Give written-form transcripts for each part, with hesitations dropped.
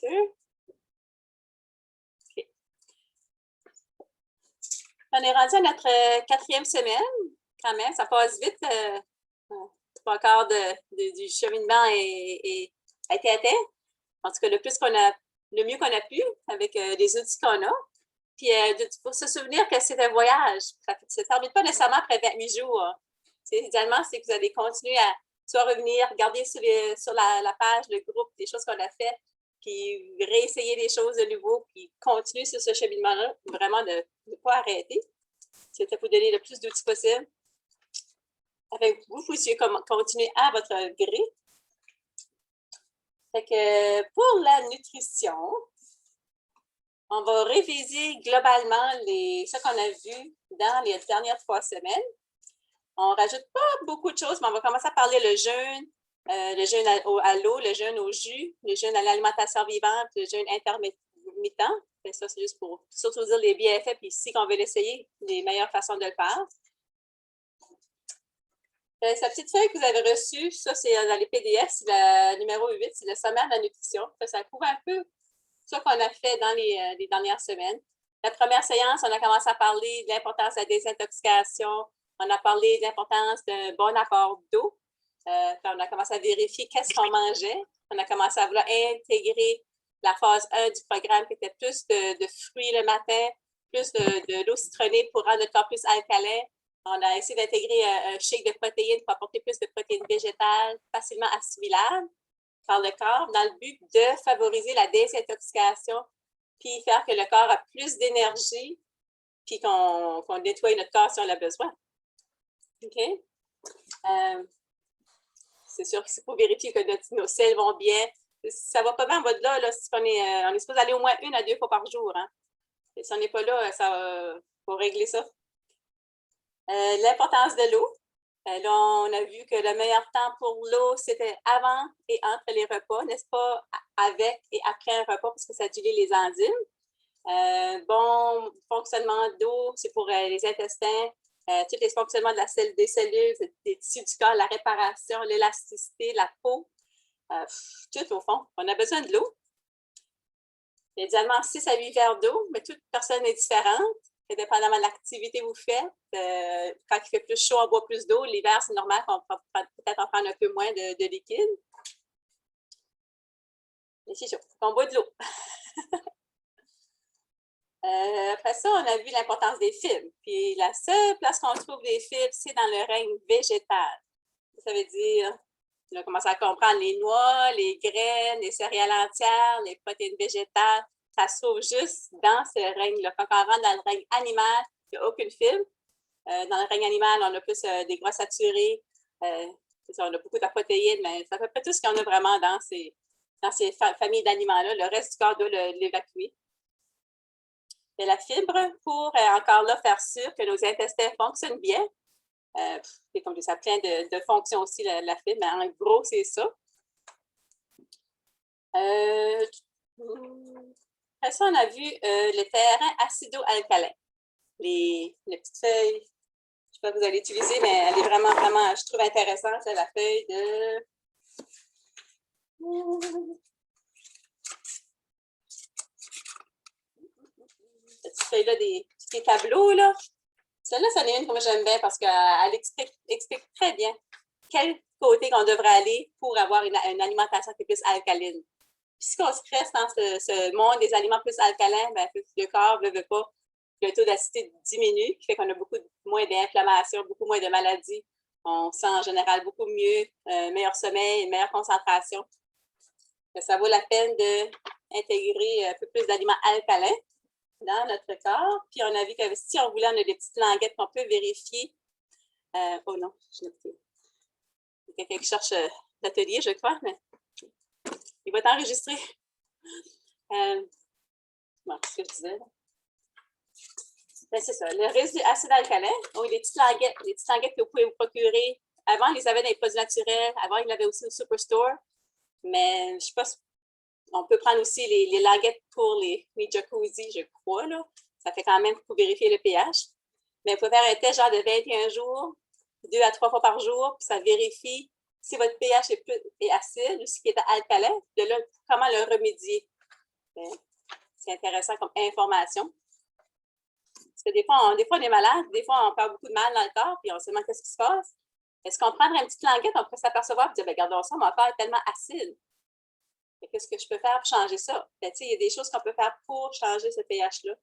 2. OK. On est rendu à notre 4e semaine, quand même. Ça passe vite. Pas encore du cheminement a été atteint. En tout cas, le mieux qu'on a pu avec les outils qu'on a. Puis, pour se souvenir que c'est un voyage. Ça ne termine pas nécessairement après 28 jours. Idéalement, c'est que vous allez continuer à soit revenir, regarder sur la page, le groupe, des choses qu'on a faites, puis réessayer des choses de nouveau, puis continuer sur ce cheminement-là, vraiment de ne pas arrêter. C'était pour donner le plus d'outils possible. Avec vous, vous pouvez continuer à votre gré. Fait que pour la nutrition, on va réviser globalement ce qu'on a vu dans les dernières 3 semaines. On ne rajoute pas beaucoup de choses, mais on va commencer à parler le jeûne à l'eau, le jeûne au jus, le jeûne à l'alimentation vivante, le jeûne intermittent. Ça, c'est juste pour surtout dire les bienfaits, puis si on veut l'essayer, les meilleures façons de le faire. Sa petite feuille que vous avez reçue, ça, c'est dans les PDF, c'est le numéro 8, c'est le sommaire de la nutrition. Ça couvre un peu ce qu'on a fait dans les dernières semaines. La première séance, on a commencé à parler de l'importance de la désintoxication. On a parlé de l'importance d'un bon apport d'eau. On a commencé à vérifier qu'est-ce qu'on mangeait. On a commencé à vouloir intégrer la phase 1 du programme qui était plus de fruits le matin, plus de l'eau citronnée pour rendre le corps plus alcalin. On a essayé d'intégrer un shake de protéines pour apporter plus de protéines végétales facilement assimilables par le corps dans le but de favoriser la désintoxication puis faire que le corps a plus d'énergie puis qu'on nettoie notre corps si on a besoin. OK? C'est sûr que c'est pour vérifier que nos selles vont bien. Ça va pas bien en bas de là si on est supposé aller au moins 1 à 2 fois par jour. Hein? Et si on n'est pas là, ça faut régler ça. L'importance de l'eau. Là, on a vu que le meilleur temps pour l'eau, c'était avant et entre les repas, n'est-ce pas? Avec et après un repas, parce que ça dilue les enzymes. Bon fonctionnement d'eau, c'est pour les intestins, tous les fonctionnements des cellules, des tissus du corps, la réparation, l'élasticité, la peau, tout au fond. On a besoin de l'eau. Idéalement 6 à 8 verres d'eau, mais toute personne est différente. Et dépendamment de l'activité que vous faites, quand il fait plus chaud, on boit plus d'eau. L'hiver, c'est normal qu'on peut-être en prendre un peu moins de liquide. Mais c'est chaud, on boit de l'eau. Après ça, on a vu l'importance des fibres. Puis la seule place qu'on trouve des fibres, c'est dans le règne végétal. Ça veut dire, on a commencé à comprendre les noix, les graines, les céréales entières, les protéines végétales. Ça se trouve juste dans ce règne-là. Quand on rentre dans le règne animal, il n'y a aucune fibre. Dans le règne animal, on a plus des gras saturés. On a beaucoup de protéines, mais ça fait pas tout ce qu'on a vraiment dans ces familles d'aliments-là. Le reste du corps doit l'évacuer. Et la fibre pour encore là faire sûr que nos intestins fonctionnent bien. C'est comme ça a plein de fonctions aussi, la fibre, mais en gros, c'est ça. Après ça, on a vu le terrain acido-alcalin. Les petites feuilles, je ne sais pas si vous allez utiliser, mais elle est vraiment, je trouve intéressante, c'est la feuille de... Cette petite feuille-là, des petits tableaux, là. Celle-là, c'en est une que moi j'aime bien parce qu'elle explique très bien quel côté qu'on devrait aller pour avoir une alimentation qui est plus alcaline. Puis si on se reste dans ce monde des aliments plus alcalins, ben, le corps ne veut pas. Le taux d'acidité diminue, qui fait qu'on a beaucoup moins d'inflammation, beaucoup moins de maladies. On sent en général beaucoup mieux, meilleur sommeil, meilleure concentration. Ça vaut la peine d'intégrer un peu plus d'aliments alcalins dans notre corps. Puis on a vu que si on voulait, on a des petites languettes qu'on peut vérifier. Oh non, je n'ai pas. Il y a quelqu'un qui cherche l'atelier, je crois, mais il va être enregistré. Bon, qu'est-ce que je disais là? Ben, c'est ça, le résidu acide alcalin. Donc, les petites languettes que vous pouvez vous procurer. Avant, ils les avaient dans les produits naturels. Avant, ils l'avaient aussi au Superstore. Mais je ne sais pas si on peut prendre aussi les languettes pour les jacuzzi, je crois. Là. Ça fait quand même pour vérifier le pH. Mais vous pouvez faire un test genre de 21 jours, 2 à 3 fois par jour, puis ça vérifie si votre pH est acide ou si il est alcalin. De là, comment le remédier. C'est intéressant comme information. Parce que des fois, on est malade, des fois, on perd beaucoup de mal dans le corps, puis on se demande qu'est-ce qui se passe. Est-ce qu'on prendrait une petite languette, on peut s'apercevoir et dire, bien, regardons ça, mon corps est tellement acide. Qu'est-ce que je peux faire pour changer ça? Ben, il y a des choses qu'on peut faire pour changer ce pH-là,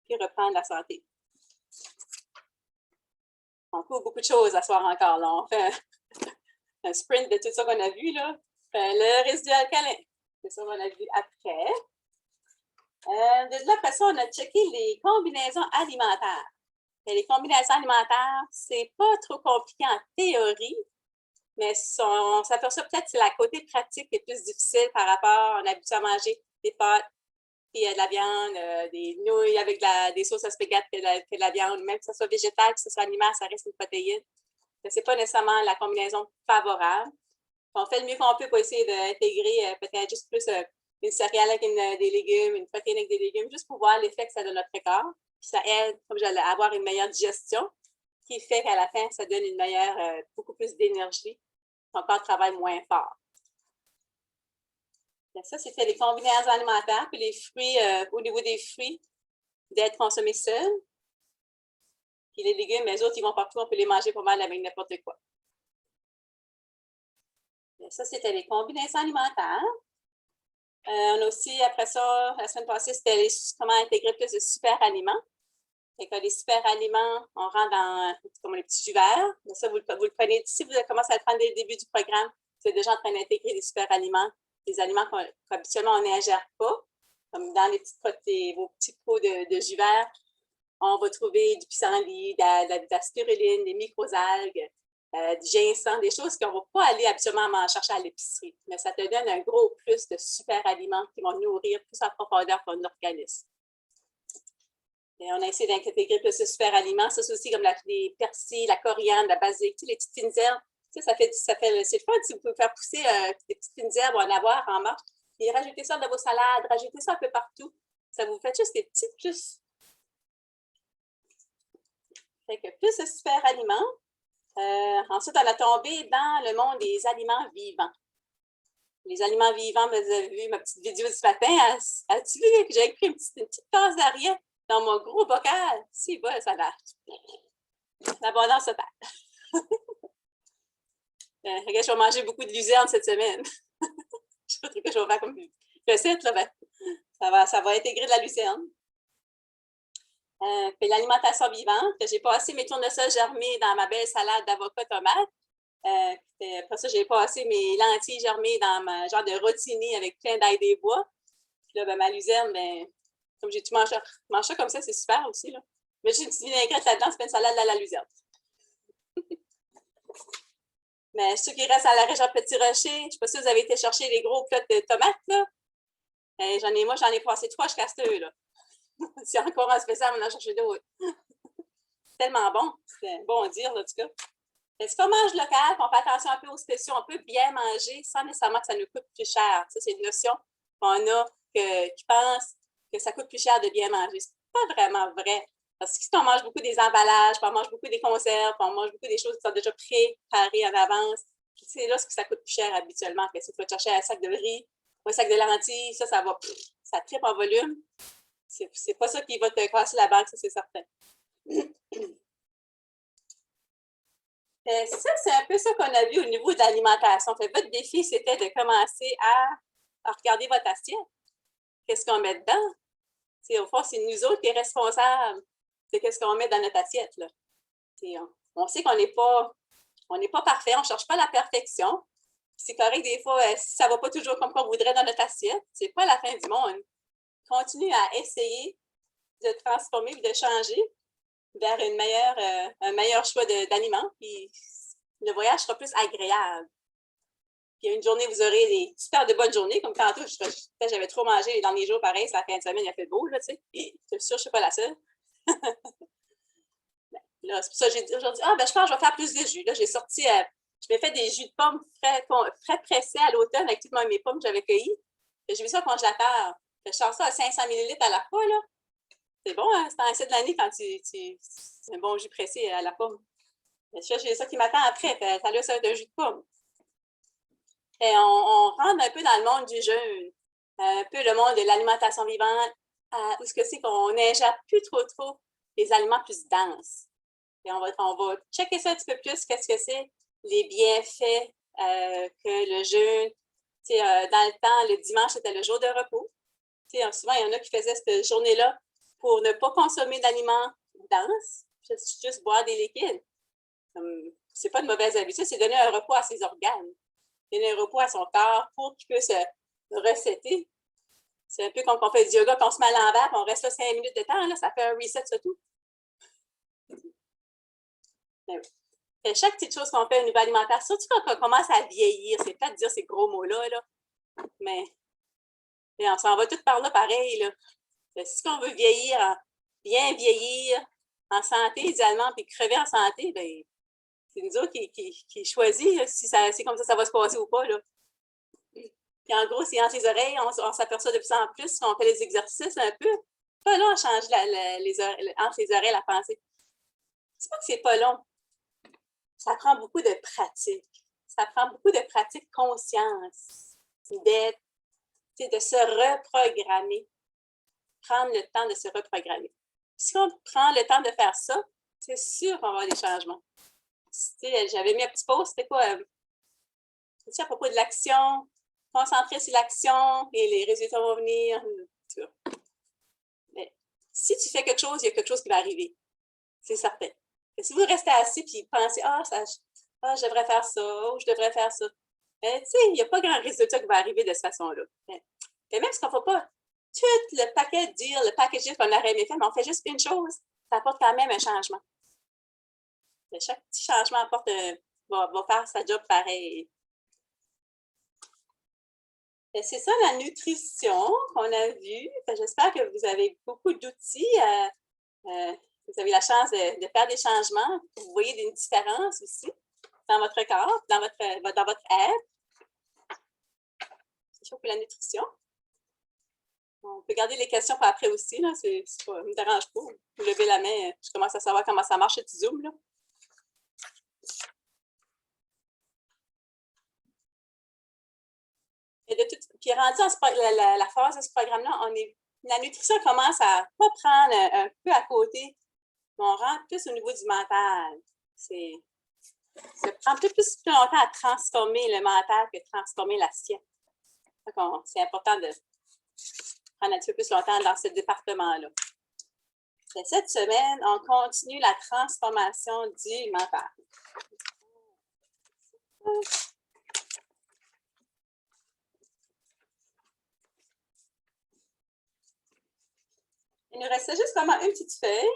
puis reprendre la santé. On couvre beaucoup de choses à soir encore. Là. On fait un sprint de tout ça qu'on a vu. Là. Le résidu alcalin, c'est ça qu'on a vu après. De là, après ça, on a checké les combinaisons alimentaires. Et les combinaisons alimentaires, c'est pas trop compliqué en théorie, mais on s'aperçoit peut-être que c'est la côté pratique qui est plus difficile par rapport, on a habitué à manger des pâtes, puis de la viande, des nouilles avec des sauces à spaghetti, puis de la viande, même que ce soit végétal, que ce soit animal, ça reste une protéine. Ce n'est pas nécessairement la combinaison favorable. On fait le mieux qu'on peut pour essayer d'intégrer peut-être juste plus une céréale avec des légumes, une protéine avec des légumes, juste pour voir l'effet que ça donne à notre corps. Puis ça aide, comme j'allais avoir une meilleure digestion, qui fait qu'à la fin, ça donne une meilleure, beaucoup plus d'énergie. Ton corps travaille moins fort. Bien, ça, c'était les combinaisons alimentaires. Puis les fruits, au niveau des fruits, d'être consommés seuls. Puis les légumes, les autres, ils vont partout, on peut les manger pas mal avec n'importe quoi. Bien, ça, c'était les combinaisons alimentaires. On a aussi, après ça, la semaine passée, c'était comment intégrer plus de super aliments. Fait que les super aliments, on rentre dans comme les petits jus verts. Mais ça, vous le prenez. Si vous commencez à le prendre dès le début du programme, vous êtes déjà en train d'intégrer des super aliments, des aliments qu'habituellement on n'ingère pas. Comme dans vos petits pots de jus vert, on va trouver du pissenlit, de la spiruline, des microalgues, du ginseng, des choses qu'on ne va pas aller habituellement chercher à l'épicerie. Mais ça te donne un gros plus de super aliments qui vont nourrir plus en profondeur ton organisme. Et on a essayé d'intégrer plus de super aliments. Ça, c'est aussi comme les persils, la coriandre, la basilic, les petites fines herbes. Ça fait c'est le fun si vous pouvez faire pousser des petites fines herbes ou en avoir en marche. Et rajoutez ça dans vos salades, rajoutez ça un peu partout. Ça vous fait juste des petites plus. Fait que plus de super aliments. Ensuite, on a tombé dans le monde des aliments vivants. Les aliments vivants, vous avez vu ma petite vidéo du matin. As-tu vu que j'avais pris une petite tasse d'Ariel dans mon gros bocal? Si, voilà, ça va. L'abondance totale. Je vais manger beaucoup de luzerne cette semaine. Je ne sais pas trop que je vais faire comme recette, là, ben, ça va intégrer de la luzerne. Puis l'alimentation vivante, j'ai passé mes tournesols germés dans ma belle salade d'avocat tomate. Après ça, j'ai passé mes lentilles germées dans ma genre de rotini avec plein d'ail des bois. Puis là, ben, ma luzerne, ben, comme j'ai tout mangé ça comme ça, c'est super aussi. Là. Mais j'ai une petite vinaigrette là-dedans, c'est pas une salade à la luzerne. Mais ceux qui restent à la région Petit Rocher, je ne sais pas si vous avez été chercher les gros plots de tomates, là. J'en ai passé 3 jusqu'à ce là. Si encore un spécial, on en a cherché d'autres. Tellement bon. C'est bon à dire, là, en tout cas. Si on mange local, on fait attention un peu aux spéciaux, on peut bien manger sans nécessairement que ça nous coûte plus cher. Ça, c'est une notion qu'on a qui pense que ça coûte plus cher de bien manger. C'est pas vraiment vrai. Parce que si on mange beaucoup des emballages, on mange beaucoup des conserves, on mange beaucoup des choses qui sont déjà préparées en avance, c'est là que ça coûte plus cher habituellement. Si tu vas chercher un sac de riz ou un sac de lentilles, ça triple en volume. C'est pas ça qui va te casser la banque, ça c'est certain. Ça, c'est un peu ça qu'on a vu au niveau de l'alimentation. Votre défi, c'était de commencer à regarder votre assiette. Qu'est-ce qu'on met dedans? Au fond, c'est nous autres qui sommes responsables de ce qu'on met dans notre assiette. Là. On sait qu'on n'est pas parfait, on ne cherche pas la perfection. C'est correct des fois, si ça ne va pas toujours comme on voudrait dans notre assiette, c'est pas la fin du monde. Continue à essayer de transformer et de changer vers un meilleur choix d'aliments, puis le voyage sera plus agréable. Puis une journée, vous aurez des super de bonnes journées, comme tantôt, j'avais trop mangé les derniers jours, pareil, c'est la fin de semaine, il a fait beau, là, tu sais. Et je suis sûre, je ne suis pas la seule. Là, c'est pour ça que j'ai dit aujourd'hui, je pense que je vais faire plus de jus. Là, je m'ai fait des jus de pommes frais pressés à l'automne avec toutes mes pommes que j'avais cueillies. J'ai mis ça au congélateur. Je sors ça à 500 ml à la fois, là. C'est bon, hein? C'est de l'année quand c'est un bon jus pressé à la pomme. J'ai ça qui m'attend après. Ça va être un jus de pomme. Et on rentre un peu dans le monde du jeûne. un peu le monde de l'alimentation vivante, où ce que c'est qu'on n'ingère plus trop les aliments plus denses. Et on va checker ça un petit peu plus, qu'est-ce que c'est, les bienfaits que le jeûne. Dans le temps, le dimanche, c'était le jour de repos. Souvent, il y en a qui faisaient cette journée-là pour ne pas consommer d'aliments denses, juste boire des liquides. C'est pas une mauvaise habitude, c'est donner un repos à ses organes, donner un repos à son corps pour qu'il puisse se resetter. C'est un peu comme quand on fait du yoga, qu'on se met à l'envers, on reste là 5 minutes de temps, là, ça fait un reset sur tout. Et chaque petite chose qu'on fait au niveau alimentaire, surtout quand on commence à vieillir, c'est peut-être dire ces gros mots-là, là, mais on s'en va tout par là pareil. Là. Si on veut vieillir, bien vieillir, en santé idéalement, puis crever en santé, bien, c'est nous autres qui choisit si c'est comme ça va se passer ou pas. Là. Puis en gros, c'est entre les oreilles, on s'aperçoit de plus en plus qu'on fait les exercices un peu. Pas long à changer entre les oreilles la pensée. C'est pas que c'est pas long. Ça prend beaucoup de pratique. Ça prend beaucoup de pratique conscience, de se reprogrammer. Prendre le temps de se reprogrammer. Si on prend le temps de faire ça, c'est sûr qu'on va avoir des changements. J'avais mis un petit post, c'était quoi? À propos de l'action, concentrer sur l'action et les résultats vont venir. Mais si tu fais quelque chose, il y a quelque chose qui va arriver. C'est certain. Et si vous restez assis et pensez, je devrais faire ça, ou je devrais faire ça, il n'y a pas grand résultat qui va arriver de cette façon-là. Et même si on ne fait pas tout le paquet de deals, le packaging qu'on aurait aimé faire, mais on fait juste une chose, ça apporte quand même un changement. Et chaque petit changement va faire sa job pareil. C'est ça la nutrition qu'on a vu. J'espère que vous avez beaucoup d'outils. Vous avez la chance de faire des changements. Vous voyez une différence aussi dans votre corps, dans votre être. C'est chaud pour la nutrition. On peut garder les questions pour après aussi. Là. Ça ne me dérange pas. Vous levez la main. Je commence à savoir comment ça marche, ce petit Zoom. Là. Puis rendu à la phase de ce programme-là, la nutrition commence à pas prendre un peu à côté, mais on rentre plus au niveau du mental. Ça prend plus longtemps à transformer le mental que de transformer l'assiette. C'est important de prendre un petit peu plus longtemps dans ce département-là. Et cette semaine, on continue la transformation du mental. Il nous restait juste vraiment une petite feuille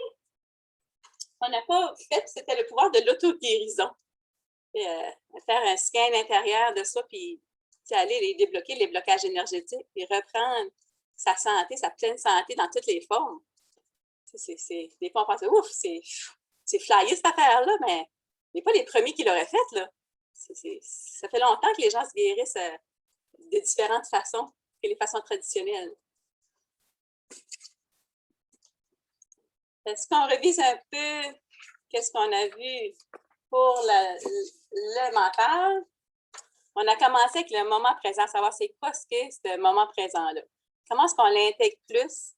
qu'on n'a pas faite, c'était le pouvoir de l'auto-guérison. Faire un scan intérieur de soi, puis aller les débloquer, les blocages énergétiques, puis reprendre sa santé, sa pleine santé dans toutes les formes. Des fois, on pense, ouf, c'est flyé cette affaire-là, mais on n'est pas les premiers qui l'auraient fait. Là. Ça fait longtemps que les gens se guérissent de différentes façons que les façons traditionnelles. Est-ce qu'on revise un peu qu'est-ce qu'on a vu pour le mental? On a commencé avec le moment présent, savoir c'est quoi ce qu'est ce moment présent-là. Comment est-ce qu'on l'intègre plus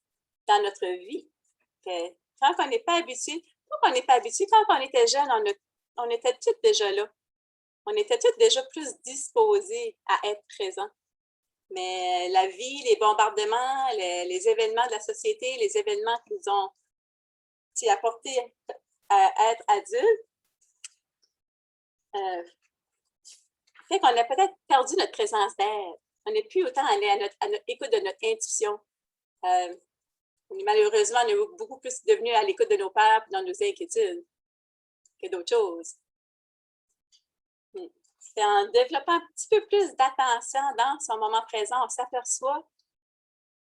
dans notre vie? Quand on n'est pas habitué, quand on était jeune, on était toutes déjà là. On était toutes déjà plus disposées à être présents. Mais la vie, les bombardements, les événements de la société, les événements qui nous ont apporté à être adultes, fait qu'on a peut-être perdu notre présence d'être. On n'est plus autant allé à notre écoute de notre intuition. Malheureusement, on est beaucoup plus devenu à l'écoute de nos peurs et dans nos inquiétudes que d'autres choses. C'est en développant un petit peu plus d'attention dans son moment présent, on s'aperçoit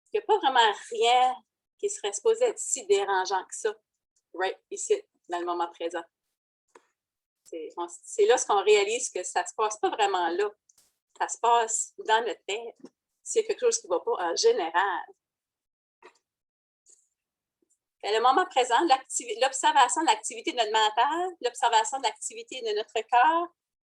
qu'il n'y a pas vraiment rien qui serait supposé être si dérangeant que ça, right ici, dans le moment présent. C'est là ce qu'on réalise que ça ne se passe pas vraiment là. Ça se passe dans notre tête. S'il y a quelque chose qui ne va pas en général. Et le moment présent, l'observation de l'activité de notre mental, l'observation de l'activité de notre corps,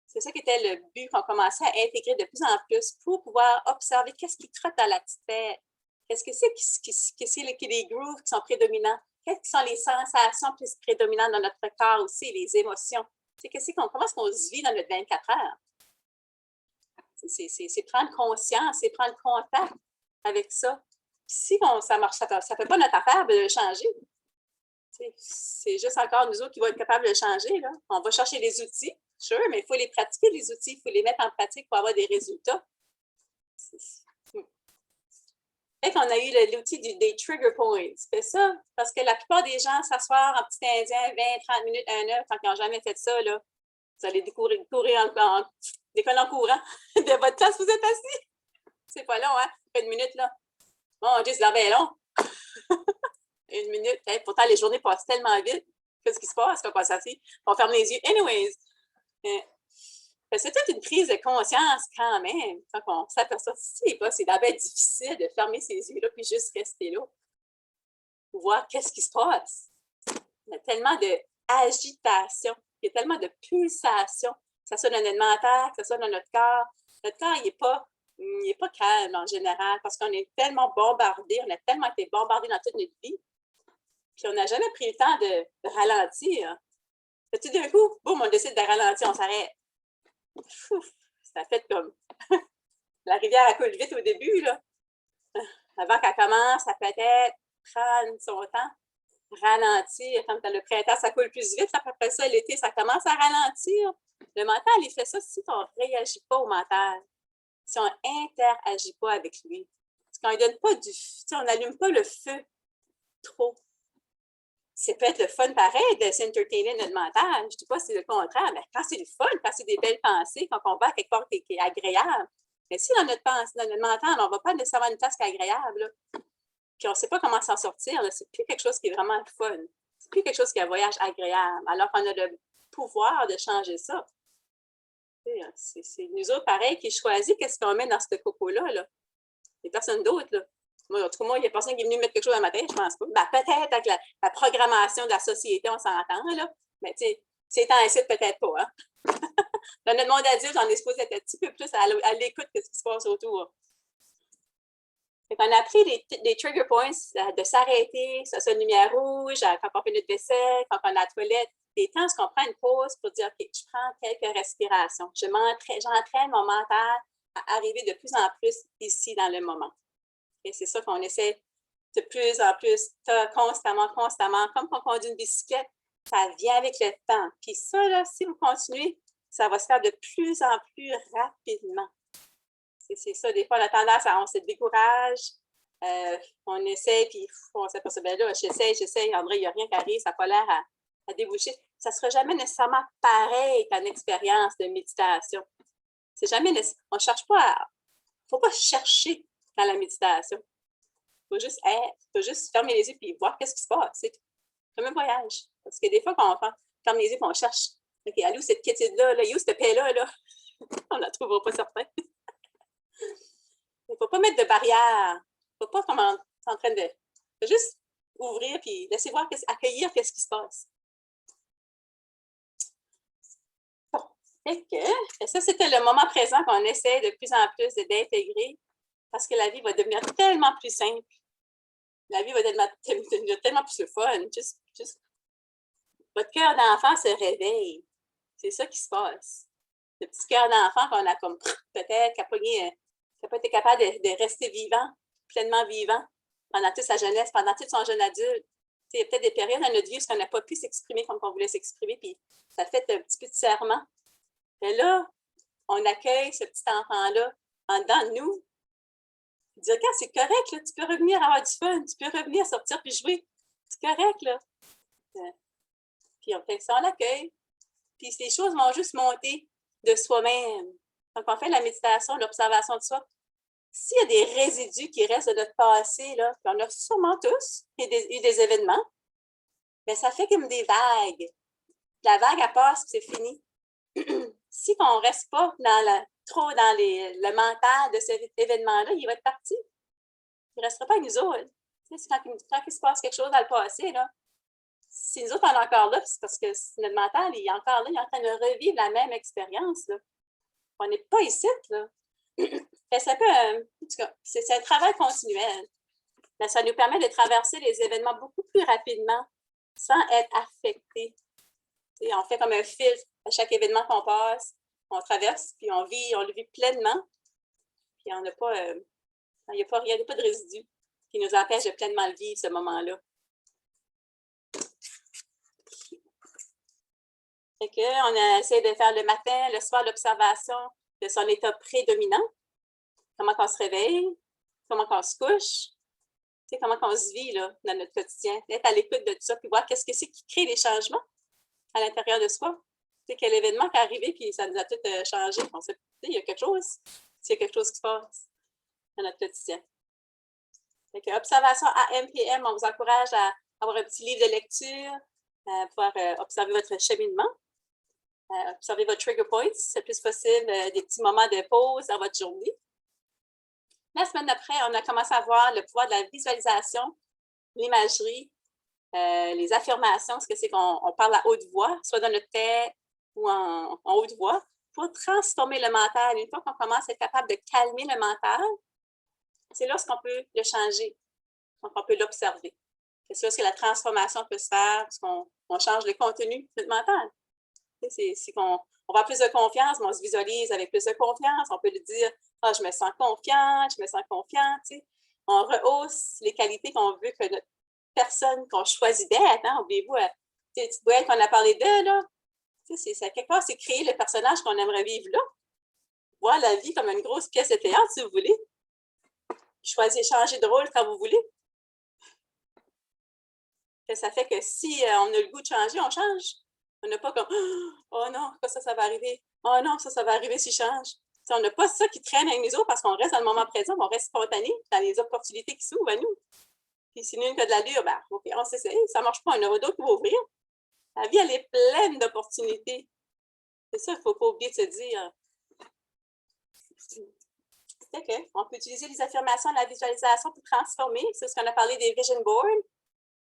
C'est ça qui était le but qu'on commençait à intégrer de plus en plus pour pouvoir observer qu'est-ce qui trotte dans la petite tête. Qu'est-ce que c'est qui les grooves qui sont prédominants? Quelles sont les sensations plus prédominantes dans notre corps aussi, les émotions? Comment est-ce qu'on se vit dans notre 24 heures? C'est prendre conscience, c'est prendre contact avec ça. Puis si ça marche, ça ne fait pas notre affaire de le changer. C'est juste encore nous autres qui vont être capables de le changer. Là. On va chercher les outils, sure, mais il faut les pratiquer, les outils. Il faut les mettre en pratique pour avoir des résultats. Fait qu'on a eu l'outil des trigger points. C'est ça, parce que la plupart des gens s'asseoir en petit indien 20-30 minutes, 1 heure, quand ils n'ont jamais fait ça, là, vous allez décoller en courant de votre place, vous êtes assis. C'est pas long, hein? Une minute, là. Mon Dieu, c'est là bien long. Une minute. Hey, pourtant, les journées passent tellement vite. Qu'est-ce qui se passe quand on passe assis? On ferme les yeux. Anyways. C'est toute une prise de conscience quand même. Quand on s'aperçoit, c'est d'abord difficile de fermer ses yeux-là puis juste rester là. Pour voir qu'est-ce qui se passe. Il y a tellement d'agitation, il y a tellement de pulsations, que ce soit dans notre mental, que ce soit dans notre corps. Notre corps, il n'est pas calme en général parce qu'on est tellement bombardé, on a tellement été bombardé dans toute notre vie, puis on n'a jamais pris le temps de ralentir. Et tout d'un coup, boum, on décide de ralentir, on s'arrête. Ça fait comme la rivière, elle coule vite au début, là. Avant qu'elle commence à peut-être prendre son temps, ralentir. Comme dans le printemps, ça coule plus vite. Après ça, l'été, ça commence à ralentir. Le mental, il fait ça si on ne réagit pas au mental, si on n'interagit pas avec lui. Quand il donne pas on n'allume pas le feu trop. C'est peut-être le fun pareil de s'entertainer notre mental. Je ne dis pas que c'est le contraire, mais quand c'est le fun, quand c'est des belles pensées, quand on va à quelque part qui est agréable. Mais si dans notre mental, on ne va pas nécessairement une place qui est agréable, puis on ne sait pas comment s'en sortir, c'est plus quelque chose qui est vraiment le fun. C'est plus quelque chose qui est un voyage agréable, alors qu'on a le pouvoir de changer ça. C'est nous autres, pareil, qui choisissent qu'est-ce qu'on met dans ce coco-là. Là. Il n'y a personne d'autre. Là. Moi, en tout cas, moi, il n'y a personne qui est venu mettre quelque chose dans ma tête, je pense pas. Ben, peut-être avec la programmation de la société, on s'entend, là. Mais tu sais, c'est temps ainsi, peut-être pas. Hein? Dans notre monde adulte, on est supposé être un petit peu plus à l'écoute de ce qui se passe autour. On a appris des trigger points de s'arrêter, ça soit une lumière rouge, quand on fait notre vaisselle, quand on est à la toilette, des temps où on prend une pause pour dire, OK, je prends quelques respirations. J'entraîne mon mental à arriver de plus en plus ici dans le moment. Et c'est ça qu'on essaie de plus en plus, constamment, comme quand on conduit une bicyclette, ça vient avec le temps. Puis ça, là, si vous continuez, ça va se faire de plus en plus rapidement. C'est ça, des fois, on a tendance on se décourage, on essaie, puis on s'aperçoit, bien là, j'essaie, André, il n'y a rien qui arrive, ça n'a pas l'air à déboucher. Ça ne sera jamais nécessairement pareil qu'une expérience de méditation. C'est jamais nécessaire. On ne cherche pas il ne faut pas chercher dans la méditation. Il faut juste être, il faut juste fermer les yeux et voir qu'est-ce qui se passe. C'est comme un voyage. Parce que des fois, quand on ferme les yeux et on cherche, OK, allô, cette quiétude-là, là, où cette paix-là, là? On ne la trouvera pas certain. Il ne faut pas mettre de barrière. Il ne faut pas comme en train de. Il faut juste ouvrir et laisser voir, accueillir qu'est-ce qui se passe. Bon. Et ça, c'était le moment présent qu'on essaie de plus en plus d'intégrer parce que la vie va devenir tellement plus simple. La vie va devenir tellement plus fun. Juste, votre cœur d'enfant se réveille. C'est ça qui se passe. Le petit cœur d'enfant qu'on a comme peut-être qui n'a pas été capable de rester vivant, pleinement vivant, pendant toute sa jeunesse, pendant tout son jeune adulte. Il y a peut-être des périodes dans notre vie où on n'a pas pu s'exprimer comme on voulait s'exprimer, puis ça fait un petit peu de serment. Mais là, on accueille ce petit enfant-là en dedans de nous. Dire, regarde, c'est correct, là, tu peux revenir avoir du fun, tu peux revenir sortir puis jouer. C'est correct, là. Puis on fait ça, on l'accueille. Puis les choses vont juste monter de soi-même. Quand on fait la méditation, l'observation de soi, s'il y a des résidus qui restent de notre passé, là, puis on a sûrement tous eu des événements, bien, ça fait comme des vagues. La vague, elle passe, c'est fini. Si on ne reste pas trop dans le mental de cet événement-là, il va être parti. Il ne restera pas avec nous autres. Quand il se passe quelque chose dans le passé, là, si nous autres, on est encore là, c'est parce que notre mental, il est encore là, il est en train de revivre la même expérience. Là. On n'est pas ici, là. Ça peut, en tout cas, c'est un travail continuel. Mais ça nous permet de traverser les événements beaucoup plus rapidement sans être affecté. On fait comme un filtre à chaque événement qu'on passe, on traverse, puis on le vit pleinement. Puis on n'a pas, il n'y a pas rien, il n'y a pas de résidu qui nous empêche de pleinement le vivre, ce moment-là. Fait qu'on essaie de faire le matin, le soir, l'observation de son état prédominant. Comment on se réveille, comment on se couche, comment on se vit là, dans notre quotidien. Être à l'écoute de tout ça, puis voir qu'est-ce que c'est qui crée les changements à l'intérieur de soi. Quel événement qui est arrivé, puis ça nous a tout changé. On sait, il y a quelque chose, s'il y a quelque chose qui se passe dans notre quotidien. Donc, observation AM/PM, on vous encourage à avoir un petit livre de lecture, pouvoir observer votre cheminement, observer votre trigger points, c'est le plus possible, des petits moments de pause dans votre journée. La semaine d'après, on a commencé à voir le pouvoir de la visualisation, l'imagerie, les affirmations, ce que c'est qu'on parle à haute voix, soit dans notre tête ou en haute voix, pour transformer le mental. Une fois qu'on commence à être capable de calmer le mental, c'est lorsqu'on peut le changer, donc on peut l'observer. C'est lorsque la transformation peut se faire, parce qu'on change le contenu de notre mental. C'est qu'on va avoir plus de confiance, mais on se visualise avec plus de confiance, on peut lui dire « Ah, je me sens confiante, je me sens confiante ». On rehausse les qualités qu'on veut que notre personne qu'on choisit d'être. Hein? Oubliez-vous, petite bouelle qu'on a parlé d'eux, là. Quelque part, c'est créer le personnage qu'on aimerait vivre là. Voir la vie comme une grosse pièce de théâtre, si vous voulez. Choisir, changer de rôle quand vous voulez. Ça fait que si on a le goût de changer, on change. On n'a pas comme « Oh non, ça va arriver. Oh non, ça va arriver si je change. » On n'a pas ça qui traîne avec nous autres parce qu'on reste dans le moment présent, on reste spontané dans les opportunités qui s'ouvrent à nous. Puis si nous, une qui a de l'allure, ben, OK, on s'essaye, ça ne marche pas, il y en aura d'autres qui vont ouvrir. La vie, elle est pleine d'opportunités. C'est ça qu'il ne faut pas oublier de se dire. OK, on peut utiliser les affirmations de la visualisation pour transformer. C'est ce qu'on a parlé des vision boards.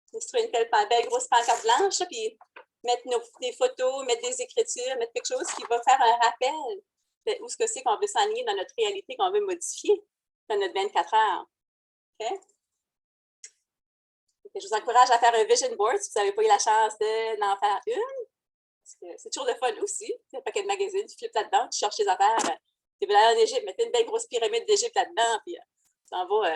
C'est une belle grosse pancarte blanche, là, puis mettre des photos, mettre des écritures, mettre quelque chose qui va faire un rappel de où ce que c'est qu'on veut s'enligner dans notre réalité, qu'on veut modifier dans notre 24 heures. OK? Je vous encourage à faire un vision board si vous n'avez pas eu la chance d'en faire une. C'est toujours le fun aussi. Il y a un paquet de magazines, tu flippes là-dedans, tu cherches tes affaires. Tu es allé en Égypte, mettez une belle grosse pyramide d'Égypte là-dedans, puis tu t'en vas,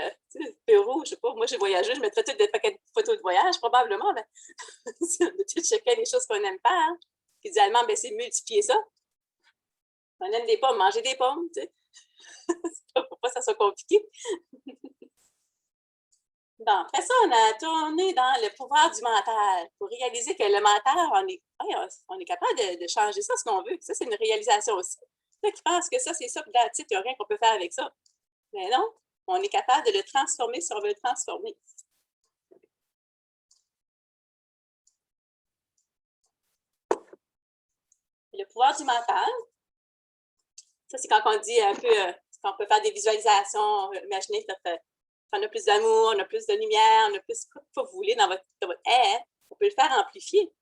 Pérou, je sais pas. Moi, j'ai voyagé, je mettrais toutes des paquets de photos de voyage, probablement, mais on a tout checker les choses qu'on n'aime pas. Hein. Puis idéalement, ben, c'est multiplier ça. On aime des pommes, manger des pommes, tu sais. Faut pas que ça soit compliqué. Bon, après ça, on a tourné dans le pouvoir du mental pour réaliser que le mental, on est capable de changer ça, ce qu'on veut. Ça, c'est une réalisation aussi. Ceux qui pensent que ça, c'est ça, puis là, il n'y a rien qu'on peut faire avec ça. Mais non, on est capable de le transformer si on veut le transformer. Le pouvoir du mental, ça, c'est quand on dit un peu, qu'on peut faire des visualisations, imaginez qu'on a plus d'amour, on a plus de lumière, on a plus ce que vous voulez dans votre être, on peut le faire amplifier.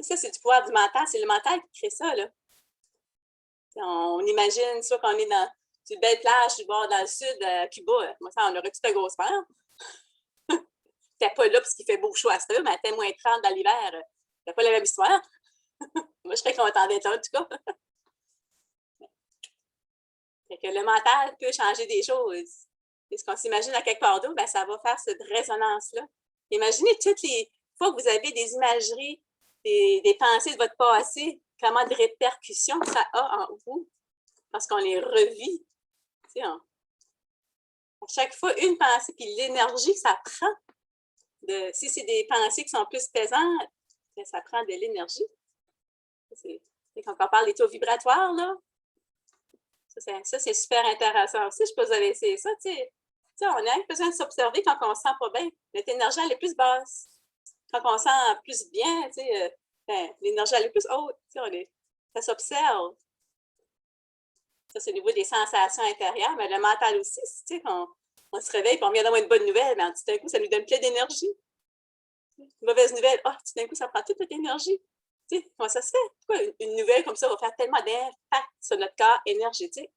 Ça, c'est du pouvoir du mental, c'est le mental qui crée ça, là. On imagine soit qu'on est dans une belle plage du bord dans le sud, à Cuba, moi, ça, on aurait tout un gros peur. T'es pas là parce qu'il fait beau chaud à ça, mais t'es moins 30 dans l'hiver, t'as pas la même histoire. Moi, je serais contente d'être là, en tout cas. Fait que le mental peut changer des choses. Et ce qu'on s'imagine à quelque part d'autre, ben, ça va faire cette résonance-là. Imaginez toutes les fois que vous avez des imageries, des pensées de votre passé, comment de répercussions ça a en vous, parce qu'on les revit. Tu sais, à chaque fois, une pensée, puis l'énergie que ça prend. Si c'est des pensées qui sont plus pesantes, bien, ça prend de l'énergie. Quand on parle des taux vibratoires, là, ça c'est super intéressant aussi. Je peux vous laisser ça, tu sais. On a besoin de s'observer quand on ne se sent pas bien. Notre énergie, elle est plus basse. Quand on se sent plus bien, l'énergie, elle est plus haute. Ça s'observe. Ça, c'est au niveau des sensations intérieures, mais le mental aussi, on se réveille et on vient d'avoir une bonne nouvelle, mais tout d'un coup, ça nous donne plein d'énergie. Mauvaise nouvelle, ah, tout d'un coup, ça prend toute notre énergie. Tu sais, comment ça se fait? Pourquoi une nouvelle comme ça va faire tellement d'impact sur notre corps énergétique?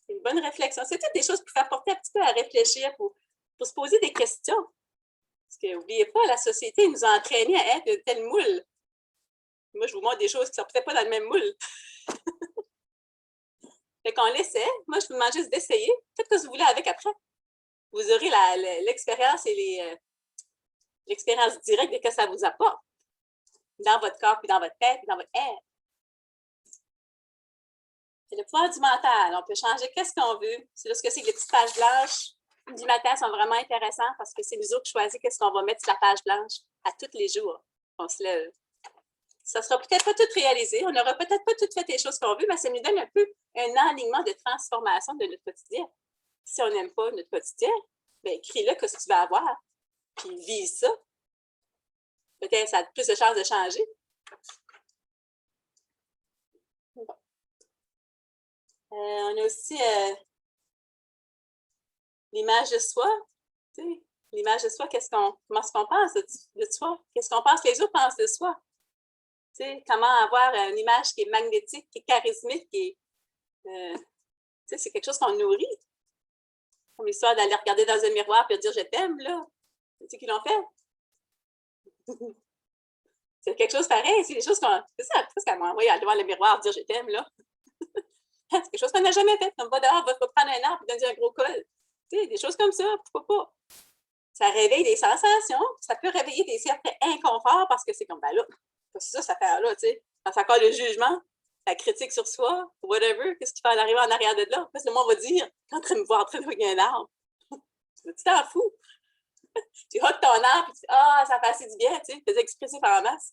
C'est une bonne réflexion. C'est toutes des choses pour faire porter un petit peu à réfléchir, pour se poser des questions. Parce que, n'oubliez pas, la société nous a entraînés à être de tel moule. Moi, je vous montre des choses qui ne sont peut-être pas dans le même moule. Fait qu'on l'essaie. Moi, je vous demande juste d'essayer. Faites ce que vous voulez avec après. Vous aurez l'expérience et l'expérience directe de ce que ça vous apporte dans votre corps, puis dans votre tête, puis dans votre être. C'est le pouvoir du mental. On peut changer qu'est-ce qu'on veut. C'est là ce que c'est que les petites pages blanches du matin sont vraiment intéressantes parce que c'est nous autres qui choisissons qu'est-ce qu'on va mettre sur la page blanche à tous les jours. On se lève. Ça ne sera peut-être pas tout réalisé. On n'aura peut-être pas tout fait les choses qu'on veut, mais ça nous donne un peu un alignement de transformation de notre quotidien. Si on n'aime pas notre quotidien, bien, écris-le que tu vas avoir, puis vis ça. Peut-être ça a plus de chances de changer. Bon. On a aussi l'image de soi. Tu sais, l'image de soi, comment est-ce qu'on pense de soi? Qu'est-ce qu'on pense que les autres pensent de soi? Tu sais, comment avoir une image qui est magnétique, qui est charismatique, qui est, tu sais, c'est quelque chose qu'on nourrit. Comme l'histoire d'aller regarder dans un miroir et de dire « je t'aime », là. Tu sais qu'ils l'ont fait? C'est quelque chose pareil. C'est des choses qu'on... C'est ça, presque à m'envoyer aller devant le miroir et dire « je t'aime », là. C'est quelque chose qu'on n'a jamais fait. On va dehors, va prendre un arbre et donner un gros col. Tu sais, des choses comme ça, pourquoi pas? Ça réveille des sensations, ça peut réveiller des certains inconforts parce que c'est comme, ben là, c'est ça, cette affaire-là, tu sais. Quand ça encore le jugement, la critique sur soi, whatever, qu'est-ce qui fait en arriver en arrière de là? Parce que le monde va dire, t'es en train de me voir en train de regarder un arbre. Tu t'en fous. Tu hottes ton arbre, et tu dis, ah, ça fait assez du bien, tu sais, fais expressif en masse.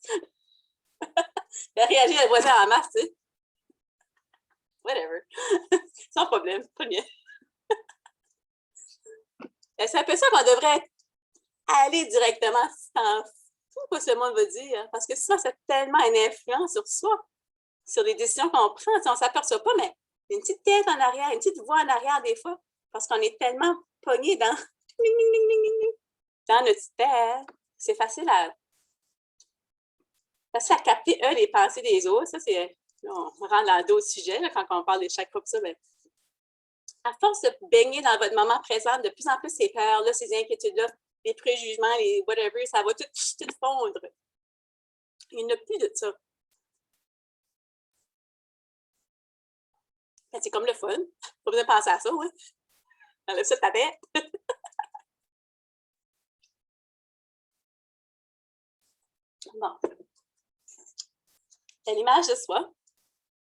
Fais réagir le voisin en masse, tu sais. Whatever. Sans problème, très bien. C'est un peu ça qu'on devrait aller directement sans quoi ce monde va dire. Parce que ça, c'est tellement une influence sur soi, sur les décisions qu'on prend. On ne s'aperçoit pas, mais il y a une petite tête en arrière, une petite voix en arrière des fois, parce qu'on est tellement pogné dans notre tête. C'est facile à capter, les pensées des autres. Ça, c'est. Là, on rentre dans d'autres sujets, là, quand on parle des chakras, ça, ben, à force de baigner dans votre moment présent, de plus en plus ces peurs-là, ces inquiétudes-là, les préjugements, les whatever, ça va tout fondre. Il n'y en a plus de ça. C'est comme le fun. Pas besoin de penser à ça, hein? Enlève ça de ta tête. Bon. L'image de soi,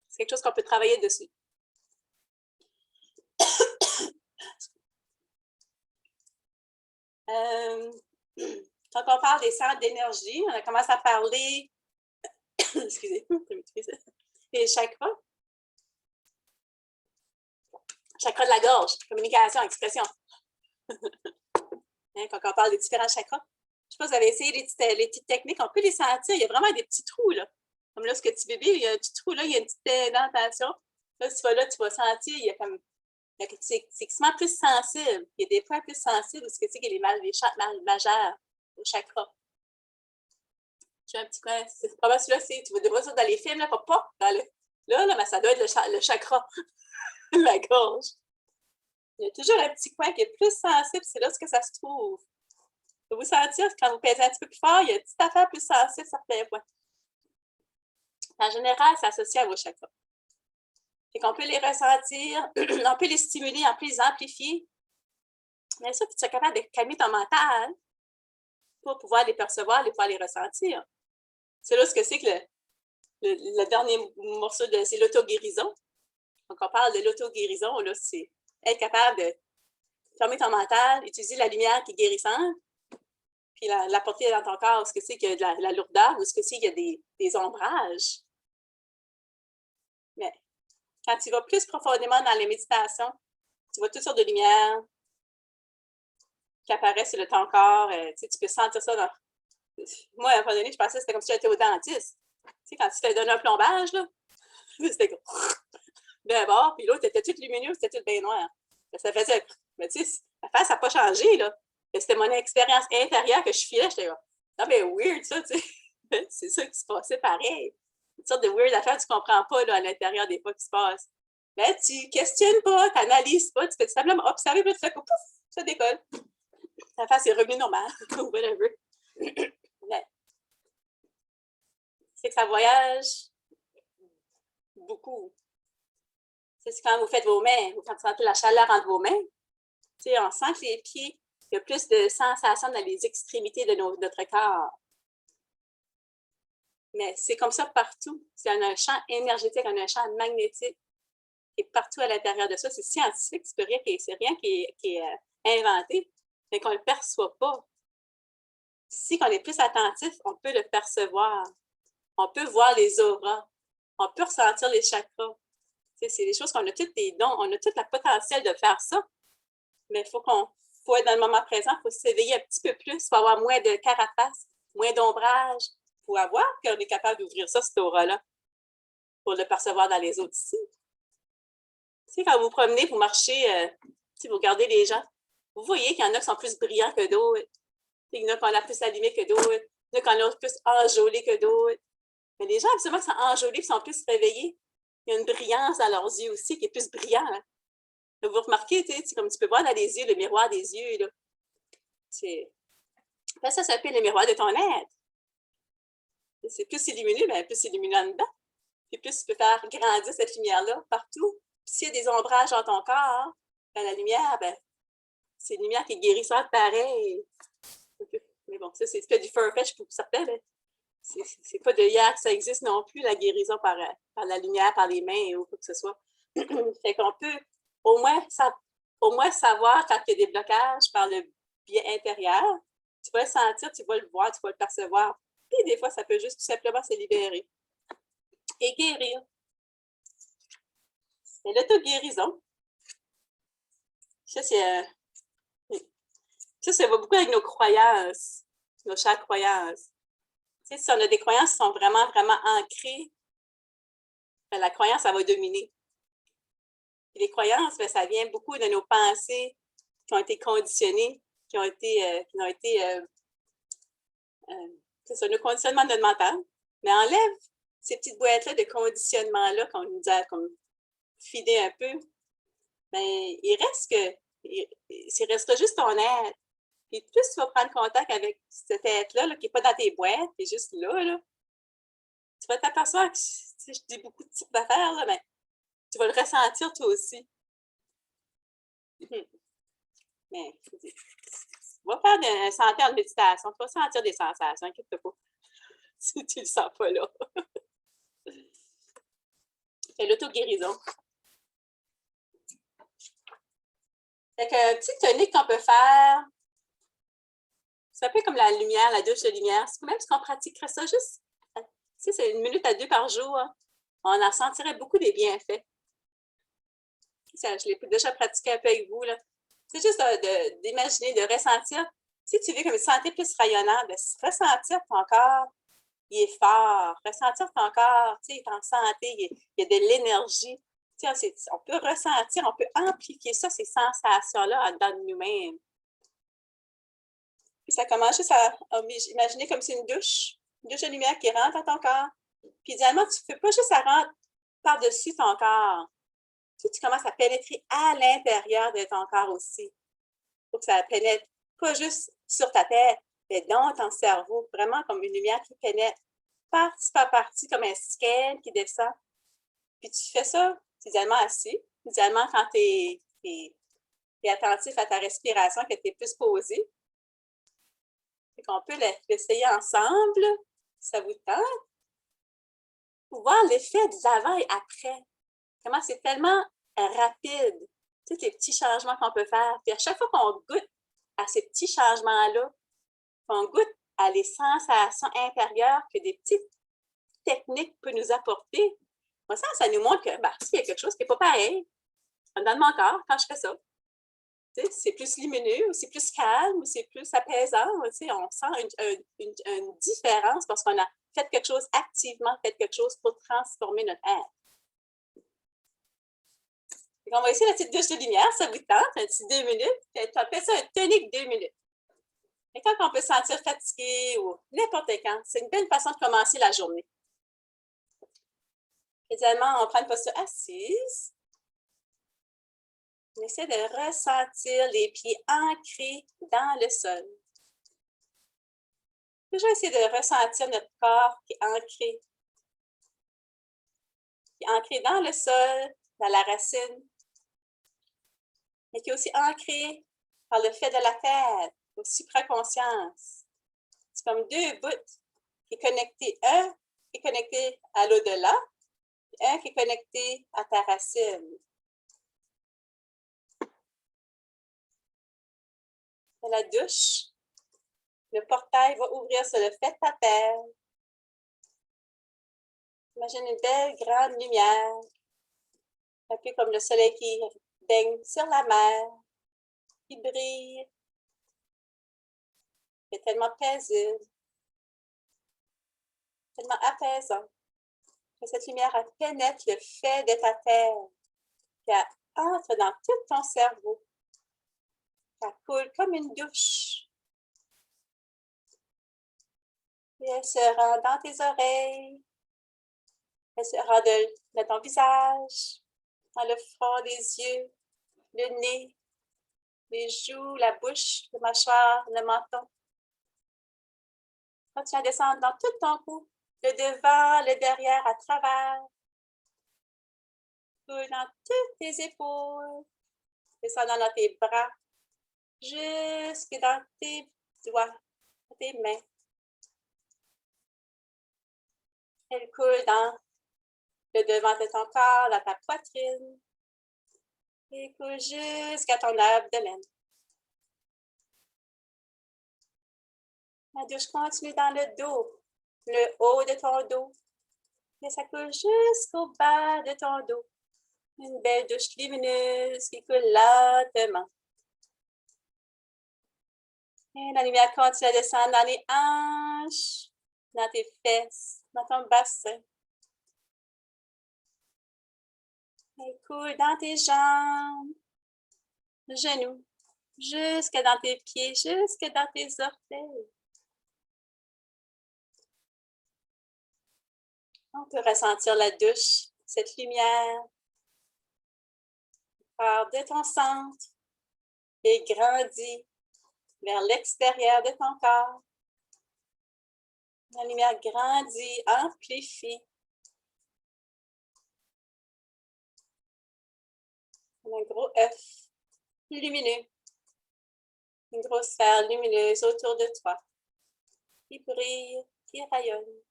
c'est quelque chose qu'on peut travailler dessus. Quand on parle des centres d'énergie, on a commencé à parler, excusez, des chakras. Chakra de la gorge, communication, expression. Hein, quand on parle des différents chakras. Je ne sais pas si vous avez essayé les petites techniques, on peut les sentir. Il y a vraiment des petits trous, là. Comme là, ce que tu bébé, il y a un petit trou là, il y a une petite indentation. Là, si tu vas là, tu vas sentir, il y a comme. C'est extrêmement plus sensible. Il y a des points plus sensibles parce que tu sais qu'il y a les chakras majeurs, les chakras. J'ai un petit coin. Probablement celui-là, tu vas devoir ça dans les films, là, pas dans le. Là, mais ça doit être le chakra, la gorge. Il y a toujours un petit coin qui est plus sensible, c'est là ce que ça se trouve. Vous sentir, quand vous pèsez un petit peu plus fort, il y a une petite affaire plus sensible, certains points. En général, c'est associé à vos chakras. Fait qu'on peut les ressentir, on peut les stimuler, on peut les amplifier. Mais ça, tu es capable de calmer ton mental pour pouvoir les percevoir, pouvoir les ressentir. C'est là ce que c'est que le dernier morceau, c'est l'auto-guérison. Donc, on parle de l'auto-guérison, là, c'est être capable de fermer ton mental, utiliser la lumière qui est guérissante, puis la porter dans ton corps, ce que c'est qu'il y a de la lourdeur, ou ce que c'est qu'il y a des ombrages. Mais quand tu vas plus profondément dans les méditations, tu vois toutes sortes de lumières qui apparaissent sur ton corps. Tu peux sentir ça dans... Moi, à un moment donné, je pensais que c'était comme si j'étais au dentiste. Tu sais, quand tu te fais donner un plombage, là, c'était comme... d'un bord, puis l'autre était toute lumineuse, c'était toute bien noire. Ça faisait... Mais tu sais, la face n'a pas changé, là. Et c'était mon expérience intérieure que je filais. J'étais comme, non, mais weird, ça, tu sais. C'est ça qui se passait pareil. Une sorte de weird affaire, tu ne comprends pas là, à l'intérieur des fois qui se passe. Mais tu ne questionnes pas, tu n'analyses pas, tu fais simplement observer, puis tu fais que pouf, ça décolle. Ta face est revenue normale, ou whatever. Mais c'est que ça voyage beaucoup. C'est quand vous faites vos mains, quand vous sentez la chaleur entre vos mains, on sent que les pieds, il y a plus de sensations dans les extrémités de notre corps. Mais c'est comme ça partout. C'est un champ énergétique, un champ magnétique qui est partout à l'intérieur de ça. C'est scientifique, c'est rien qui est inventé, mais qu'on ne le perçoit pas. Si on est plus attentif, on peut le percevoir. On peut voir les auras. On peut ressentir les chakras. C'est des choses qu'on a toutes des dons, on a tout le potentiel de faire ça. Mais il faut être dans le moment présent, il faut s'éveiller un petit peu plus, il faut avoir moins de carapace, moins d'ombrage, pour avoir qu'on est capable d'ouvrir ça, cette aura-là, pour le percevoir dans les autres ici. Quand vous promenez, vous marchez, vous regardez les gens, vous voyez qu'il y en a qui sont plus brillants que d'autres, il y en a qui ont plus allumé que d'autres, il y en a qui ont plus enjolé que d'autres. Mais les gens, absolument, qui sont enjolés, qui sont plus réveillés, il y a une brillance dans leurs yeux aussi qui est plus brillante. Hein? Vous remarquez, comme tu peux voir dans les yeux, le miroir des yeux, là. Ça s'appelle le miroir de ton être. C'est plus c'est lumineux, bien plus c'est lumineux en dedans. Puis plus tu peux faire grandir cette lumière-là partout. Puis s'il y a des ombrages dans ton corps, ben, la lumière, ben, c'est une lumière qui est guérissante pareil. Mais bon, ça, c'est du far-fetch pour certains, mais c'est pas de hier que ça existe non plus, la guérison par la lumière, par les mains ou quoi que ce soit. Fait qu'on peut au moins savoir quand il y a des blocages par le biais intérieur. Tu vas le sentir, tu vas le voir, tu vas le percevoir. Puis des fois, ça peut juste tout simplement se libérer et guérir. C'est l'auto-guérison. Ça, ça va beaucoup avec nos croyances, nos chères croyances. Si on a des croyances qui sont vraiment, vraiment ancrées, ben, la croyance, ça va dominer. Et les croyances, ben, ça vient beaucoup de nos pensées qui ont été conditionnées, qui ont été c'est nos conditionnements de notre mental. Mais enlève ces petites boîtes-là de conditionnement-là qu'on nous a comme fidé un peu. Ben, il restera juste ton être. Puis plus tu vas prendre contact avec cet être-là, qui n'est pas dans tes boîtes, qui est juste là, tu vas t'apercevoir que je dis beaucoup de types d'affaires, là, mais tu vas le ressentir toi aussi. Mais va faire des santé en méditation, tu vas sentir des sensations, inquiète-toi pas. Si tu ne le sens pas là. C'est l'auto-guérison. Fait que, petite tonique qu'on peut faire, c'est un peu comme la lumière, la douche de lumière. C'est même si on pratiquerait ça juste, c'est 1 minute à 2 par jour, hein, on en sentirait beaucoup des bienfaits. Je l'ai déjà pratiqué un peu avec vous, là. C'est juste d'imaginer, de ressentir. Si tu veux comme une santé plus rayonnante, de ressentir ton corps, il est fort. Ressentir ton corps, il est en santé, il y a de l'énergie. On peut ressentir, on peut amplifier ça, ces sensations-là en dedans de nous-mêmes. Puis ça commence juste à imaginer comme c'est une douche de lumière qui rentre dans ton corps. Puis idéalement, tu ne fais pas juste à rentrer par-dessus ton corps. Tu commences à pénétrer à l'intérieur de ton corps aussi. Pour que ça pénètre pas juste sur ta tête, mais dans ton cerveau, vraiment comme une lumière qui pénètre partie par partie, comme un scan qui descend. Puis tu fais ça, idéalement assis, idéalement quand tu es attentif à ta respiration, que tu es plus posé. Fait qu'on peut l'essayer ensemble, si ça vous tente, pour voir l'effet de l'avant et après. Comment c'est tellement rapide, tous les petits changements qu'on peut faire. Puis à chaque fois qu'on goûte à ces petits changements-là, qu'on goûte à les sensations intérieures que des petites techniques peuvent nous apporter, moi, ça nous montre que s'il y a quelque chose qui n'est pas pareil, dans mon corps, quand je fais ça, c'est plus lumineux, ou c'est plus calme, ou c'est plus apaisant. On sent une différence parce qu'on a fait quelque chose activement, fait quelque chose pour transformer notre être. On va essayer la petite douche de lumière, ça vous tente, un petit 2 minutes. Tu appelles ça un tonique 2 minutes. Mais quand on peut se sentir fatigué ou n'importe quand, c'est une bonne façon de commencer la journée. Idéalement, on prend une posture assise. On essaie de ressentir les pieds ancrés dans le sol. Toujours essayer de ressentir notre corps qui est ancré dans le sol, dans la racine, mais qui est aussi ancré par le fait de la tête, aux supraconscience. C'est comme deux bouts qui sont connectés. Un qui est connecté à l'au-delà, et un qui est connecté à ta racine. Dans la douche, le portail va ouvrir sur le fait de ta terre. Imagine une belle grande lumière, un peu comme le soleil qui baigne sur la mer, qui brille. C'est tellement paisible, tellement apaisant. Que cette lumière pénètre le fait de ta terre, qu'elle entre dans tout ton cerveau. Elle coule comme une douche. Et elle se rend dans tes oreilles. Elle se rend dans ton visage, dans le front des yeux, le nez, les joues, la bouche, le mâchoire, le menton. Continue à descendre dans tout ton cou, le devant, le derrière, à travers. Coule dans toutes tes épaules. Descendant dans tes bras, jusque dans tes doigts, tes mains. Elle coule dans le devant de ton corps, dans ta poitrine. Et coule jusqu'à ton abdomen. La douche continue dans le dos, le haut de ton dos. Et ça coule jusqu'au bas de ton dos. Une belle douche lumineuse qui coule lentement. Et la lumière continue à descendre dans les hanches, dans tes fesses, dans ton bassin. Elle coule dans tes jambes, genoux, jusque dans tes pieds, jusque dans tes orteils. On peut ressentir la douche, cette lumière, part de ton centre et grandit vers l'extérieur de ton corps. La lumière grandit, amplifie. Comme un gros œuf lumineux. Une grosse sphère lumineuse autour de toi, qui brille, qui rayonne.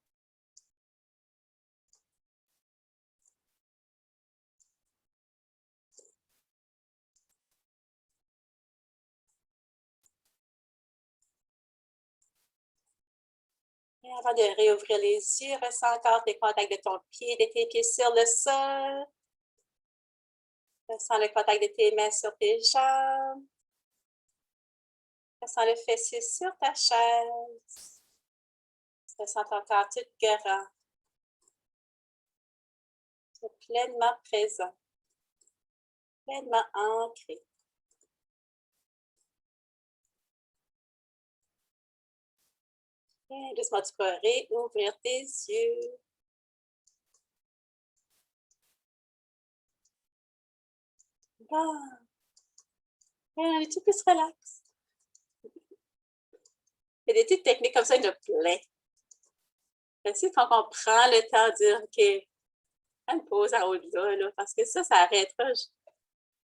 Et avant de réouvrir les yeux, ressens encore tes contacts de ton pied, de tes pieds sur le sol. Ressens le contact de tes mains sur tes jambes. Ressens le fessier sur ta chaise. Ressens ton corps tout grand. Pleinement présent. Pleinement ancré. Et doucement, tu peux réouvrir tes yeux. Bon. Et un petit peu se relaxe. Il y a des petites techniques comme ça, il y en a plein. Tu sais, quand on prend le temps de dire, OK, une pause en haut de là, parce que ça arrêtera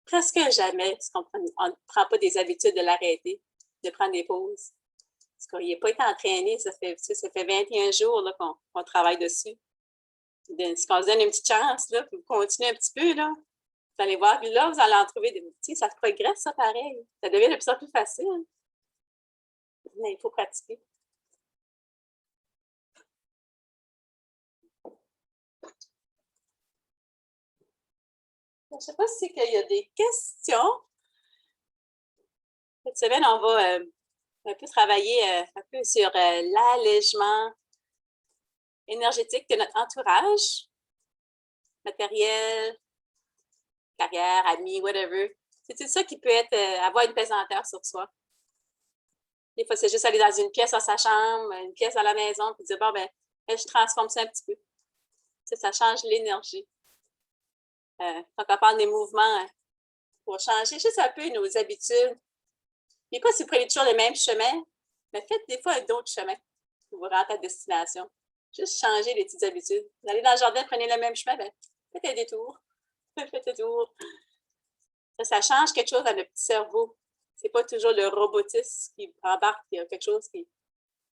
presque jamais, parce qu'on ne prend pas des habitudes de l'arrêter, de prendre des pauses. Parce qu'il n'a pas été entraîné, ça fait 21 jours qu'on travaille dessus. Si on se donne une petite chance, là, puis vous continuez un petit peu, là, vous allez voir, puis là, vous allez en trouver des petits, ça progresse, ça, pareil. Ça devient de plus en plus facile. Mais il faut pratiquer. Je ne sais pas si il y a des questions. Cette semaine, on va un peu travailler un peu sur l'allègement énergétique de notre entourage, matériel, carrière, amis, whatever. C'est tout ça qui peut être avoir une pesanteur sur soi. Des fois, c'est juste aller dans une pièce dans sa chambre, une pièce dans la maison, puis dire, bon, ben, je transforme ça un petit peu. Ça change l'énergie. Quand on parle des mouvements, pour changer juste un peu nos habitudes. Des fois, si vous prenez toujours le même chemin, mais faites des fois d'autres chemins pour vous rendre à destination. Juste changer les petites habitudes. Vous allez dans le jardin, prenez le même chemin, ben, faites un détour. Faites un détour. Ça change quelque chose dans notre petit cerveau. C'est pas toujours le robotisme qui embarque, il y a quelque chose qui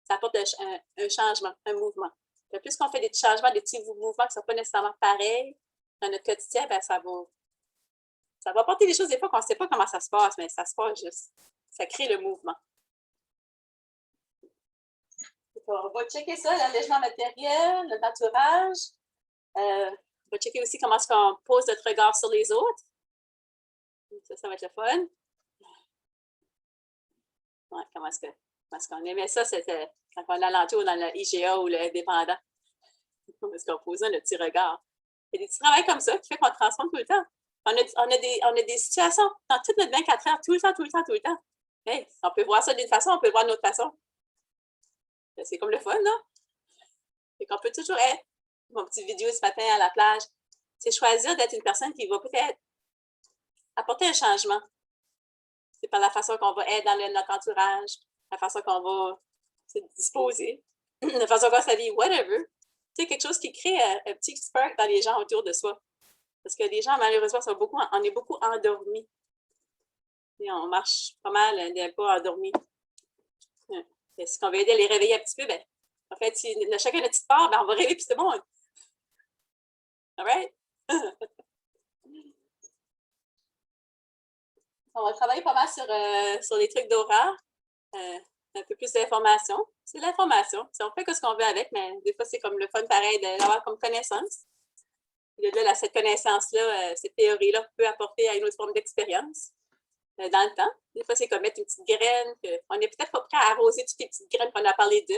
ça apporte un changement, un mouvement. Le plus qu'on fait des petits changements, des petits mouvements qui ne sont pas nécessairement pareils dans notre quotidien, ben, ça va apporter des choses des fois qu'on ne sait pas comment ça se passe, mais ça se passe juste. Ça crée le mouvement. On va checker ça, l'allègement matériel, notre entourage. On va checker aussi comment est-ce qu'on pose notre regard sur les autres. Ça va être le fun. Ouais, comment est-ce qu'on aimait ça, c'était quand on allait l'entour dans le IGA ou le indépendant. Comment est-ce qu'on posait notre petit regard. Il y a des petits travails comme ça qui fait qu'on transforme tout le temps. On a des situations dans toute notre 24 heures, tout le temps, tout le temps, tout le temps. Hey, on peut voir ça d'une façon, on peut le voir d'une autre façon. C'est comme le fun, non? Fait qu'on peut toujours être, mon petit vidéo ce matin à la plage, c'est choisir d'être une personne qui va peut-être apporter un changement. C'est par la façon qu'on va être dans notre entourage, la façon qu'on va se disposer, la façon qu'on s'habille, whatever. C'est quelque chose qui crée un petit spark dans les gens autour de soi. Parce que les gens, malheureusement, on est beaucoup endormis. Et on marche pas mal, on n'est pas endormis. Si on veut aider à les réveiller un petit peu, ben, en fait, si chacun a notre petite part, ben, on va réveiller plus de monde. All right? On va travailler pas mal sur les trucs d'aura. Un peu plus d'informations. C'est l'information. On fait ce qu'on veut avec, mais des fois, c'est comme le fun pareil d'avoir comme connaissance. Et là, cette connaissance-là, cette théorie-là peut apporter à une autre forme d'expérience dans le temps. Des fois, c'est comme mettre une petite graine. On n'est peut-être pas prêt à arroser toutes les petites graines qu'on a parlé d'eux,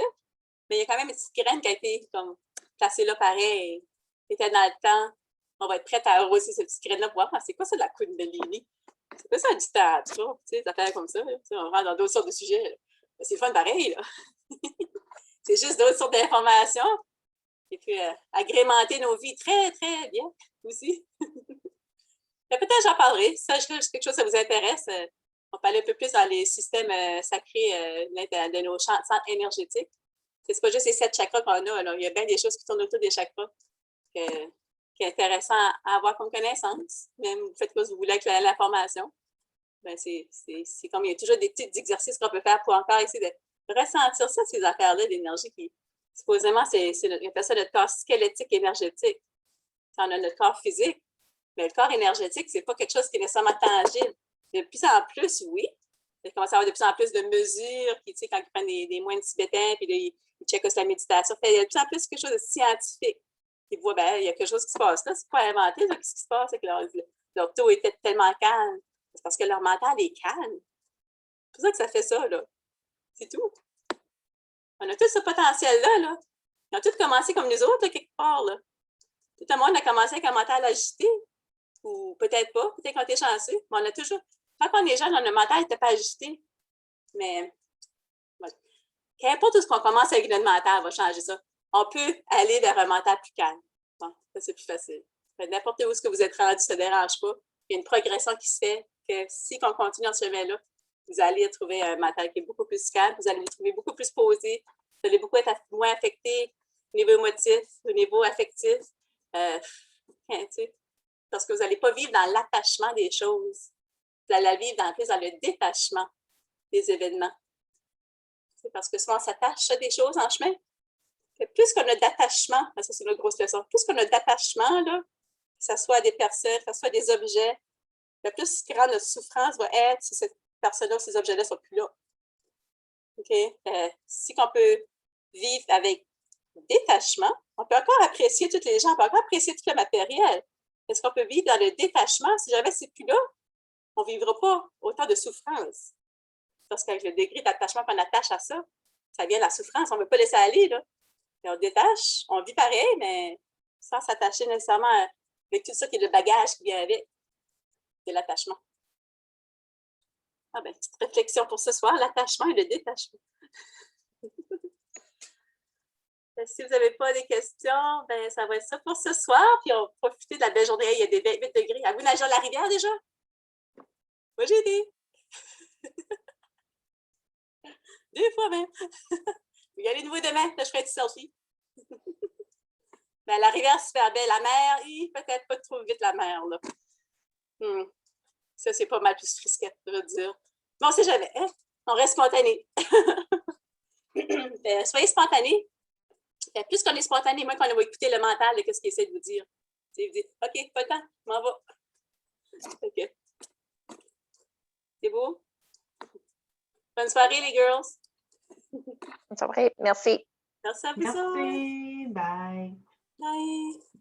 mais il y a quand même une petite graine qui a été comme placée là pareil. Était dans le temps. On va être prêt à arroser cette petite graine-là pour voir c'est quoi ça de la Kundalini? C'est quoi ça du théâtre? Tu sais, des affaires comme ça. On rentre dans d'autres sortes de sujets. C'est fun pareil, là. C'est juste d'autres sortes d'informations. Et puis, agrémenter nos vies très, très bien aussi. Peut-être j'en parlerai. Ça, quelque chose ça vous intéresse. On peut aller un peu plus dans les systèmes sacrés de nos centres énergétiques. C'est pas juste les 7 chakras qu'on a. Alors, il y a bien des choses qui tournent autour des chakras qui est intéressant à avoir comme connaissance. Même vous faites quoi vous voulez avec l'information. Ben c'est comme il y a toujours des petits exercices qu'on peut faire pour encore essayer de ressentir ça, ces affaires-là d'énergie qui, supposément, on appelle ça notre corps squelettique énergétique. On a notre corps physique, mais le corps énergétique, c'est pas quelque chose qui est nécessairement tangible. De plus en plus, oui. Il commence à avoir de plus en plus de mesures qui, tu sais, quand ils prennent des moines tibétains, puis là, ils checkent aussi la méditation. Il y a de plus en plus quelque chose de scientifique. Ils voient, ben, il y a quelque chose qui se passe là, c'est pas inventé, qu'est-ce qui se passe avec leur taux était tellement calme. C'est parce que leur mental est calme. C'est pour ça que ça fait ça, là. C'est tout. On a tout ce potentiel-là, là. Ils ont tous commencé comme nous autres, là, quelque part, là. Tout le monde a commencé avec un mental agité. Ou peut-être pas, peut-être qu'on était chanceux. Mais on a toujours... Quand on est jeune, le mental n'était pas agité. Mais... Qu'importe où ce qu'on commence avec notre mental, on va changer ça. On peut aller vers un mental plus calme. Bon, ça, c'est plus facile. N'importe où ce que vous êtes rendu, ça ne dérange pas. Il y a une progression qui se fait que si on continue dans ce chemin-là, vous allez trouver un mental qui est beaucoup plus calme, vous allez vous trouver beaucoup plus posé, vous allez beaucoup être moins affecté au niveau émotif, au niveau affectif. Parce que vous n'allez pas vivre dans l'attachement des choses. Vous allez vivre dans le détachement des événements. C'est parce que souvent, on s'attache à des choses en chemin. Plus qu'on a d'attachement, ça c'est une grosse leçon, plus qu'on a d'attachement, là, que ce soit des personnes, que ce soit des objets, le plus grande notre souffrance va être si cette personne-là, ces objets-là ne sont plus là. OK? Si on peut vivre avec détachement, on peut encore apprécier tous les gens, on peut encore apprécier tout le matériel. Est-ce qu'on peut vivre dans le détachement? Si jamais c'est plus là, on ne vivra pas autant de souffrance. Parce qu'avec le degré d'attachement qu'on attache à ça, ça vient la souffrance. On ne veut pas laisser aller, là. Et on détache, on vit pareil, mais sans s'attacher nécessairement avec tout ça qui est le bagage qui vient avec de l'attachement. Ah ben, petite réflexion pour ce soir, l'attachement et le détachement. Si vous n'avez pas des questions, ben ça va être ça pour ce soir. Puis on va profiter de la belle journée. Il y a des 28 degrés. À vous nager à la rivière déjà? Moi, j'ai été. 2 fois même. Vous y allez de nouveau demain. Là, je ferai un petit selfie. Ben, la rivière est super belle. La mer, peut-être pas trop vite la mer. Là. Ça, c'est pas mal plus frisquette, je veux dire. Mais on sait jamais. Hein? On reste spontané. Soyez spontané. Plus qu'on est spontané, moins qu'on va écouter le mental de ce qu'il essaie de vous dire. Vous dites, OK, pas le temps, je m'en vais. OK. C'est beau? Bonne soirée, les girls. Bonne soirée. Merci. Merci à vous. Merci. Bye. Bye.